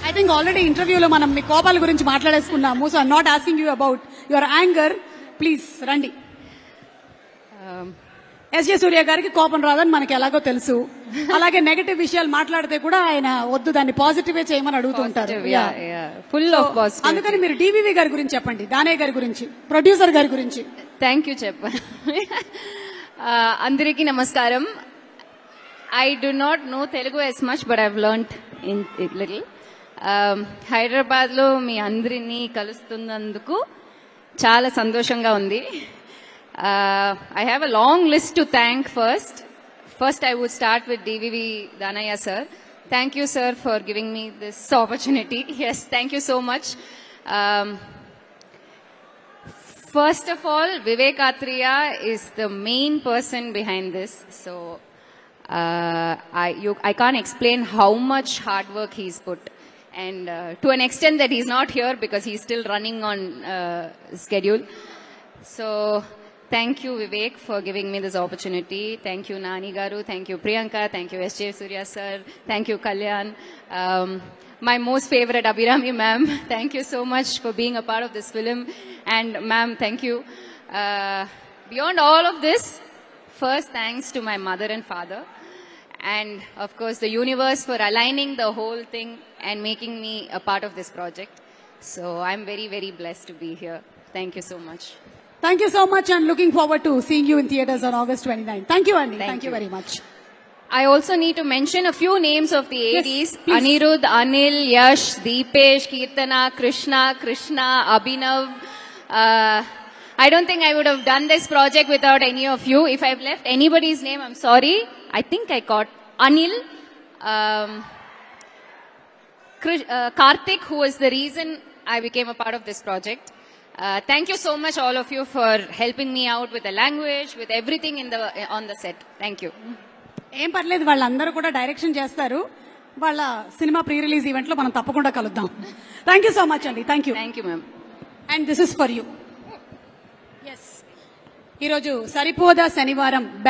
I think already interview lo manam మీ కోపాల గురించి మాట్లాడేసుకున్నాము. So I'm not asking you about your anger. Please రండి. SJ సూర్య గారికి కోపం రాదని మనకి ఎలాగో తెలుసు. అలాగే నెగటివ్ విషయాలు మాట్లాడితే కూడా ఆయన వద్దు దాన్ని పాజిటివ్ చేయమని అడుగుతుంటారు. Full of positive. అందుకని మీరు డివివి గారి గురించి చెప్పండి, దానయ్య గారి గురించి, ప్రొడ్యూసర్ గారి గురించి. థ్యాంక్ యూ అందరికీ నమస్కారం. I do not know Telugu as much, but I've learnt in it little. Hyderabad లో మీ అందరినీ కలుస్తున్నందుకు చాలా సంతోషంగా ఉంది. I have a long list to thank first. First, I would start with DVV Danaya sir. Thank you, sir, for giving me this opportunity. Yes, thank you so much. First of all, Vivek Athreya is the main person behind this. So, I can't explain how much hard work he's put. And to an extent that he's not here because he's still running on schedule. So, thank you, Vivek, for giving me this opportunity. Thank you, Nani Garu. Thank you, Priyanka. Thank you, S.J. Surya sir. Thank you, Kalyan. My most favorite, Abhirami ma'am. Thank you so much for being a part of this film. And ma'am, thank you. Beyond all of this, first thanks to my mother and father. And of course, the universe for aligning the whole thing and making me a part of this project. So I'm very, very blessed to be here. Thank you so much. Thank you so much and looking forward to seeing you in theaters on August 29. Thank you, Andy. Thank you very much. I also need to mention a few names of the ADs. Yes, Anirudh, Anil, Yash, Deepesh, Kirtana, Krishna, Abhinav. I don't think I would have done this project without any of you. If I've left anybody's name, I'm sorry. I think I caught Anil, Karthik, who was the reason I became a part of this project. Thank you so much, all of you, for helping me out with the language, with everything on the set. Thank you. ఏం పర్లేదు, వాళ్ళందరూ కూడా direction చేస్తారు. వాళ్ళ cinema pre release event లో మనం తప్పకుండా కలుద్దాం. థ్యాంక్ యూ సో మచ్ అండి. Thank you. Thank you ma'am. And this is for you. Yes, ఈరోజు సరిపోదా శనివారం